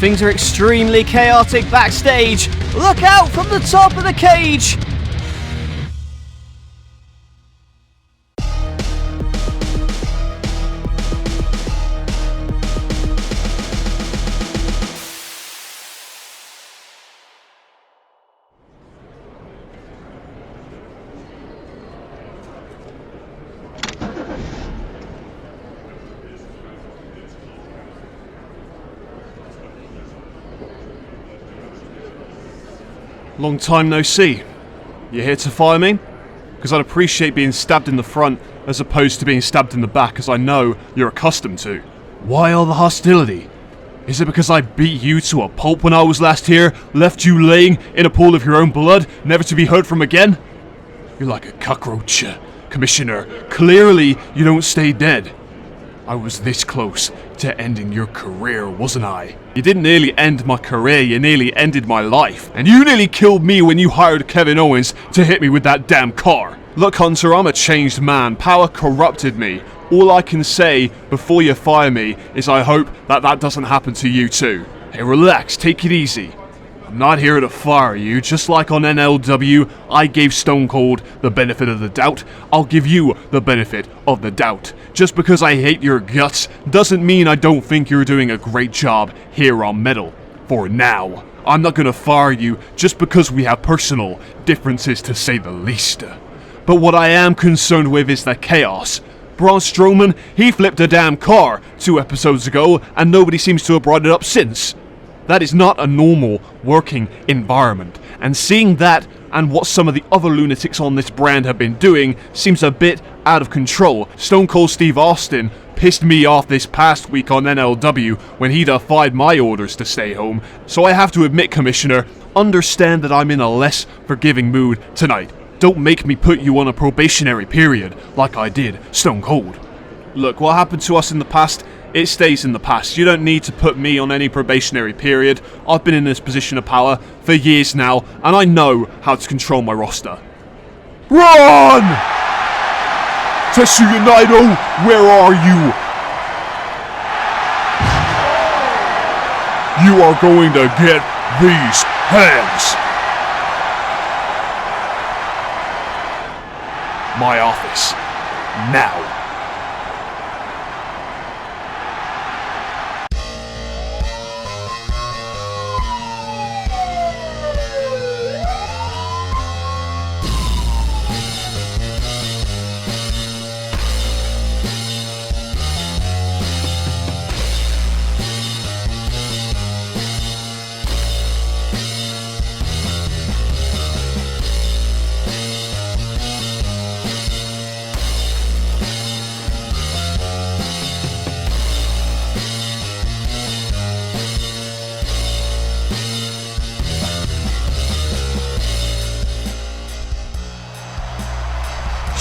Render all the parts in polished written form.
Things are extremely chaotic backstage. Look out from the top of the cage! Long time no see. You here to fire me? Because I'd appreciate being stabbed in the front as opposed to being stabbed in the back, as I know you're accustomed to. Why all the hostility? Is it because I beat you to a pulp when I was last here, left you laying in a pool of your own blood, never to be heard from again? You're like a cockroach, Commissioner. Clearly you don't stay dead. I was this close to ending your career, wasn't I? You didn't nearly end my career, you nearly ended my life. And you nearly killed me when you hired Kevin Owens to hit me with that damn car. Look, Hunter, I'm a changed man. Power corrupted me. All I can say before you fire me is I hope that doesn't happen to you too. Hey, relax, take it easy. I'm not here to fire you. Just like on NLW, I gave Stone Cold the benefit of the doubt, I'll give you the benefit of the doubt. Just because I hate your guts doesn't mean I don't think you're doing a great job here on Metal. For now. I'm not gonna fire you just because we have personal differences, to say the least. But what I am concerned with is the chaos. Braun Strowman, he flipped a damn car 2 episodes ago and nobody seems to have brought it up since. That is not a normal working environment, and seeing that and what some of the other lunatics on this brand have been doing seems a bit out of control. Stone Cold Steve Austin pissed me off this past week on NLW when he defied my orders to stay home, so I have to admit, Commissioner, understand that I'm in a less forgiving mood tonight. Don't make me put you on a probationary period like I did Stone Cold. Look, what happened to us in the past, it stays in the past. You don't need to put me on any probationary period. I've been in this position of power for years now, and I know how to control my roster. Run! Tetsuya Naito, where are you? You are going to get these hands. My office. Now.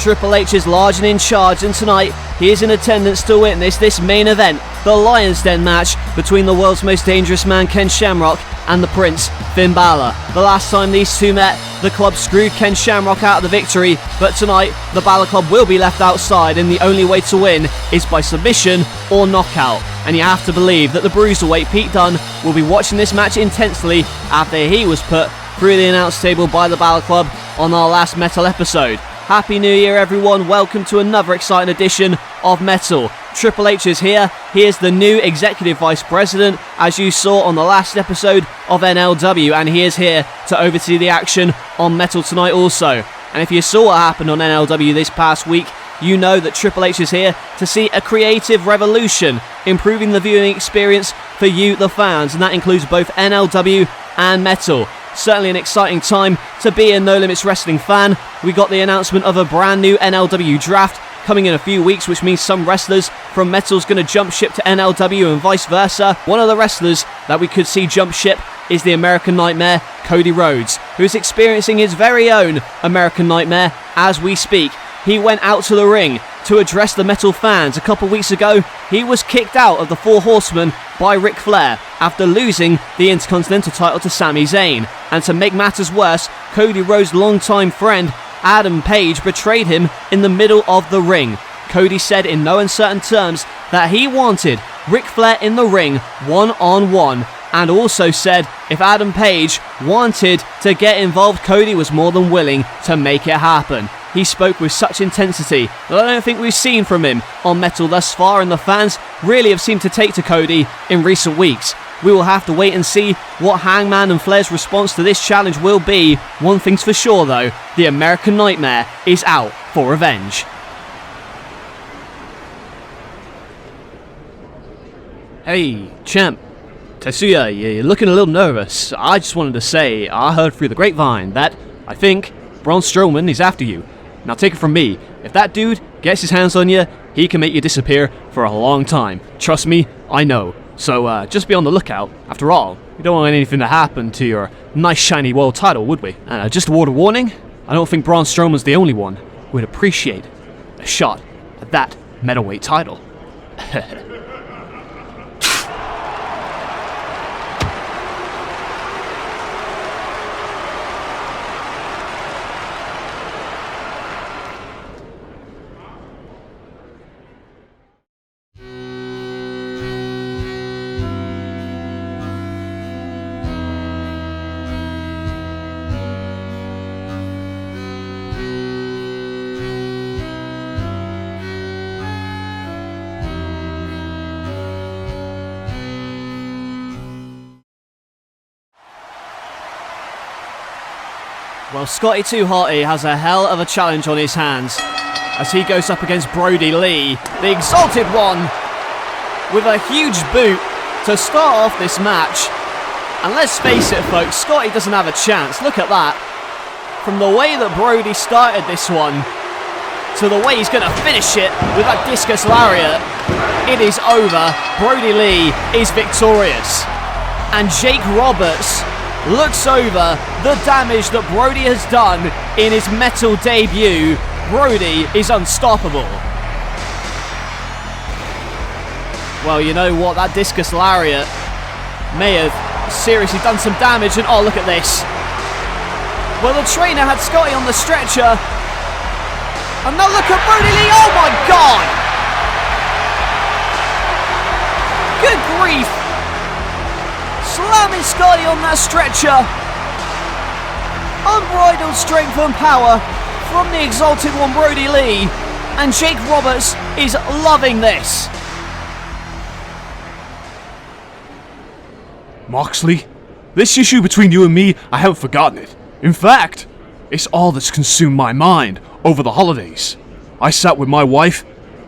Triple H is large and in charge, and tonight he is in attendance to witness this main event, the Lion's Den match between the world's most dangerous man Ken Shamrock and the Prince Finn Balor. The last time these two met, the club screwed Ken Shamrock out of the victory, but tonight the Balor Club will be left outside, and the only way to win is by submission or knockout. And you have to believe that the Bruiserweight Pete Dunne will be watching this match intensely after he was put through the announce table by the Balor Club on our last Metal episode. Happy New Year, everyone. Welcome to another exciting edition of Metal. Triple H is here. He is the new Executive Vice President, as you saw on the last episode of NLW, and he is here to oversee the action on Metal tonight also. And if you saw what happened on NLW this past week, you know that Triple H is here to see a creative revolution, improving the viewing experience for you, the fans, and that includes both NLW and Metal. Certainly an exciting time to be a No Limits Wrestling fan. We got the announcement of a brand new NLW draft coming in a few weeks, which means some wrestlers from Metal's going to jump ship to NLW and vice versa. One of the wrestlers that we could see jump ship is the American Nightmare, Cody Rhodes, who is experiencing his very own American Nightmare as we speak. He went out to the ring to address the Metal fans. A couple weeks ago, he was kicked out of the Four Horsemen by Ric Flair after losing the Intercontinental title to Sami Zayn. And to make matters worse, Cody Rhodes' longtime friend Adam Page betrayed him in the middle of the ring. Cody said in no uncertain terms that he wanted Ric Flair in the ring one-on-one. and also said if Adam Page wanted to get involved, Cody was more than willing to make it happen. He spoke with such intensity that I don't think we've seen from him on Metal thus far, and the fans really have seemed to take to Cody in recent weeks. We will have to wait and see what Hangman and Flair's response to this challenge will be. One thing's for sure though, the American Nightmare is out for revenge. Hey, champ. Tetsuya, you're looking a little nervous. I just wanted to say, I heard through the grapevine that I think Braun Strowman is after you. Now take it from me, if that dude gets his hands on you, he can make you disappear for a long time. Trust me, I know. So just be on the lookout. After all, we don't want anything to happen to your nice shiny world title, would we? And just a word of warning, I don't think Braun Strowman's the only one who would appreciate a shot at that middleweight title. Well, Scotty 2 Hotty has a hell of a challenge on his hands as he goes up against Brody Lee, the Exalted One, with a huge boot to start off this match. And let's face it, folks, Scotty doesn't have a chance. Look at that. From the way that Brody started this one to the way he's going to finish it with that discus lariat, it is over. Brody Lee is victorious. And Jake Roberts looks over the damage that Brody has done in his Metal debut. Brody is unstoppable. Well, you know what? That discus lariat may have seriously done some damage, and oh, look at this. Well, the trainer had Scotty on the stretcher, and now look at Brody Lee. Oh my God! Good grief! Slamming Scotty on that stretcher. Unbridled strength and power from the Exalted One, Brody Lee. And Jake Roberts is loving this. Moxley, this issue between you and me, I haven't forgotten it. In fact, it's all that's consumed my mind over the holidays. I sat with my wife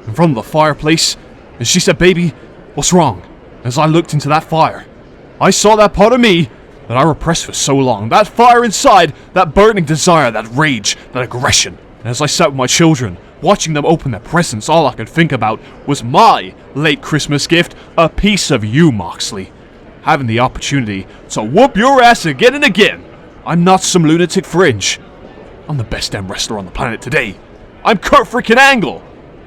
in front of the fireplace, and she said, "Baby, what's wrong?" As I looked into that fire, I saw that part of me that I repressed for so long. That fire inside, that burning desire, that rage, that aggression. And as I sat with my children, watching them open their presents, all I could think about was my late Christmas gift, a piece of you, Moxley. Having the opportunity to whoop your ass again and again. I'm not some lunatic fringe. I'm the best damn wrestler on the planet today. I'm Kurt freaking Angle.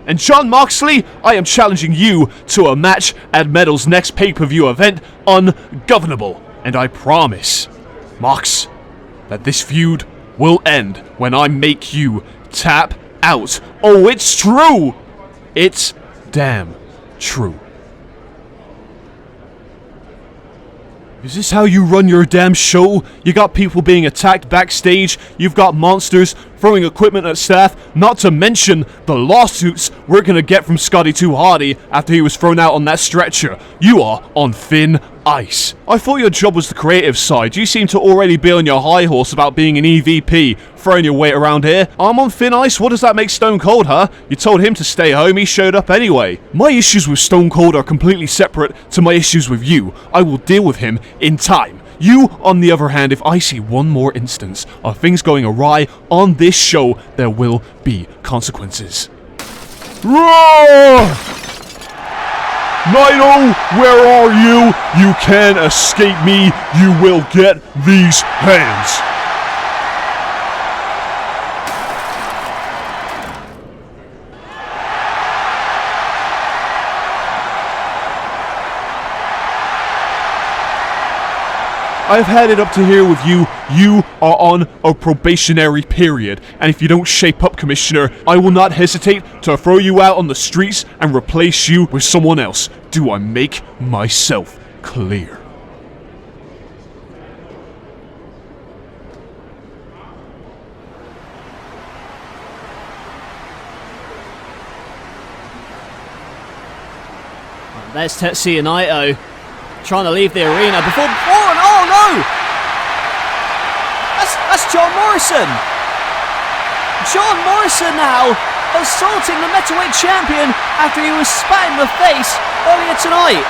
And John Moxley, I am challenging you to a match at Metal's next pay-per-view event, Ungovernable. And I promise, Mox, that this feud will end when I make you tap out. Oh, it's true! It's damn true. Is this how you run your damn show? You got people being attacked backstage, you've got monsters throwing equipment at staff, not to mention the lawsuits we're gonna get from Scotty 2 Hotty after he was thrown out on that stretcher. You are on thin ice. I thought your job was the creative side. You seem to already be on your high horse about being an EVP, throwing your weight around here. I'm on thin ice? What does that make Stone Cold, huh? You told him to stay home, he showed up anyway. My issues with Stone Cold are completely separate to my issues with you. I will deal with him in time. You, on the other hand, if I see one more instance of things going awry on this show, there will be consequences. Roar! Naito, where are you? You can't escape me. You will get these hands. I've had it up to here with you. You are on a probationary period. And if you don't shape up, Commissioner, I will not hesitate to throw you out on the streets and replace you with someone else. Do I make myself clear? There's Tetsuya Naito trying to leave the arena before... Oh no! That's John Morrison! John Morrison now assaulting the Metalweight Champion after he was spat in the face earlier tonight.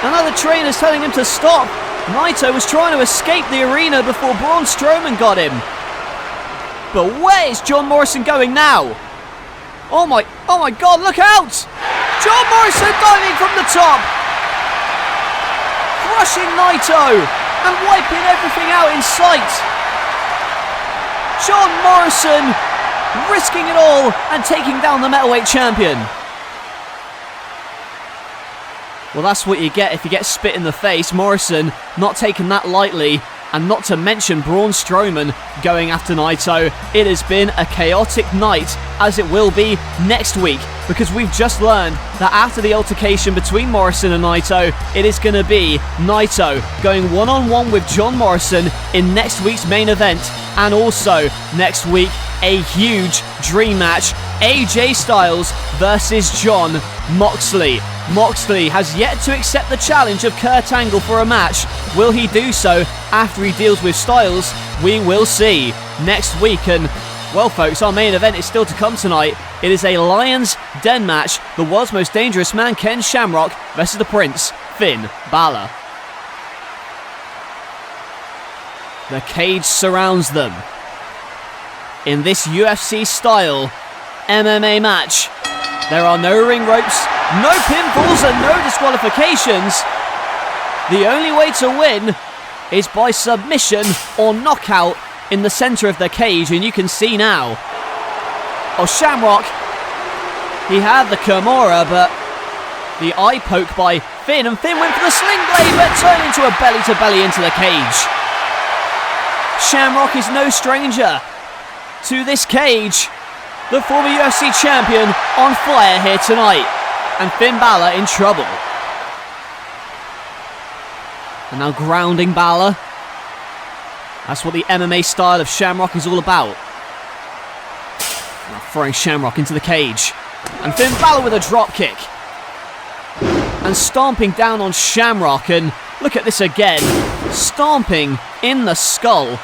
Another trainer's telling him to stop. Naito was trying to escape the arena before Braun Strowman got him. But where is John Morrison going now? Oh my God, look out! John Morrison diving from the top! Crushing Naito and wiping everything out in sight. John Morrison risking it all and taking down the Metalweight Champion. Well, that's what you get if you get spit in the face. Morrison not taking that lightly, and not to mention Braun Strowman going after Naito. It has been a chaotic night, as it will be next week, because we've just learned that after the altercation between Morrison and Naito, it is going to be Naito going one-on-one with John Morrison in next week's main event, and also next week a huge dream match, AJ Styles versus John Moxley. Moxley has yet to accept the challenge of Kurt Angle for a match. Will he do so after he deals with Styles? We will see next week. And, well folks, our main event is still to come tonight. It is a Lions Den match. The world's most dangerous man, Ken Shamrock, versus the Prince, Finn Balor. The cage surrounds them in this UFC-style MMA match. There are no ring ropes, no pinfalls and no disqualifications. The only way to win is by submission or knockout in the centre of the cage, and you can see now. Oh, Shamrock, he had the Kimura, but the eye poke by Finn, and Finn went for the sling blade, but turned into a belly-to-belly into the cage. Shamrock is no stranger to this cage. The former UFC champion on fire here tonight, and Finn Balor in trouble. And now grounding Balor. That's what the MMA style of Shamrock is all about. Now throwing Shamrock into the cage, and Finn Balor with a drop kick, and stomping down on Shamrock. And look at this again, stomping in the skull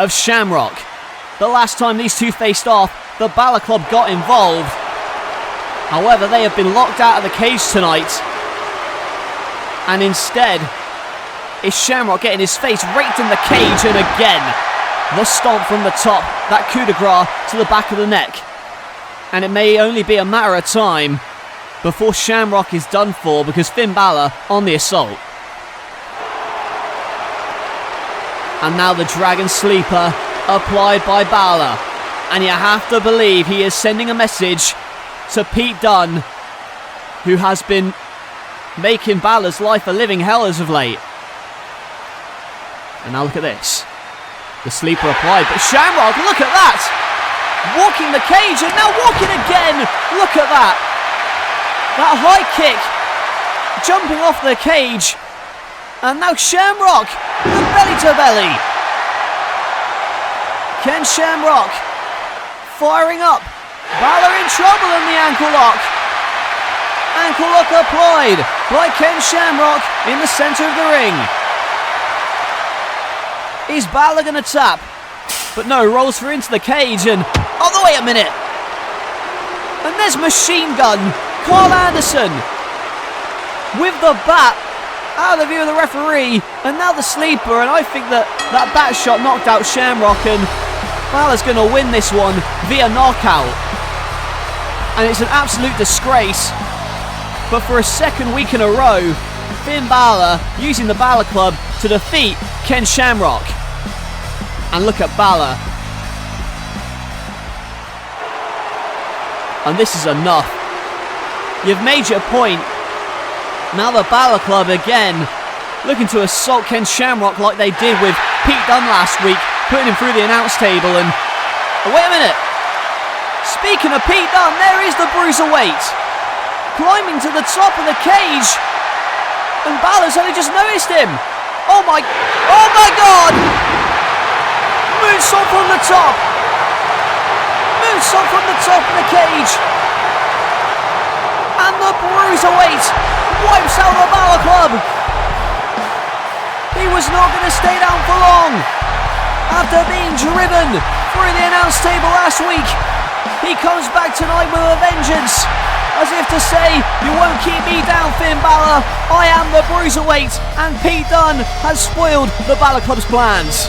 of Shamrock. The last time these two faced off, the Balor Club got involved. However, they have been locked out of the cage tonight, and instead is Shamrock getting his face raked in the cage, and again the stomp from the top, that coup de grace to the back of the neck. And it may only be a matter of time before Shamrock is done for, because Finn Balor on the assault. And now the Dragon Sleeper applied by Balor. And you have to believe he is sending a message to Pete Dunne, who has been making Balor's life a living hell as of late. And now look at this. The sleeper applied, but Shamrock, look at that! Walking the cage, and now walking again! Look at that! That high kick, jumping off the cage. And now Shamrock, the belly to belly. Ken Shamrock firing up. Balor in trouble in the ankle lock. Ankle lock applied by Ken Shamrock in the centre of the ring. Is Balor going to tap? But no, rolls through into the cage, and oh, wait a minute. And there's Machine Gun Carl Anderson with the bat out of the view of the referee, and now the sleeper. And I think that bat shot knocked out Shamrock, and Balor's going to win this one via knockout. And it's an absolute disgrace. But for a second week in a row, Finn Balor using the Balor Club to defeat Ken Shamrock. And look at Balor. And this is enough. You've made your point. Now the Balor Club again looking to assault Ken Shamrock like they did with Pete Dunne last week, putting him through the announce table. And oh, wait a minute. Speaking of Pete Dunne, there is the Bruiserweight climbing to the top of the cage, and Balor's only just noticed him. Oh my God! Moonsault from the top. Moonsault from the top of the cage. And and the Bruiserweight wipes out the Balor Club. He was not going to stay down for long. After being driven through the announce table last week, he comes back tonight with a vengeance, as if to say, you won't keep me down, Finn Balor. I am the Bruiserweight, and Pete Dunne has spoiled the Balor Club's plans.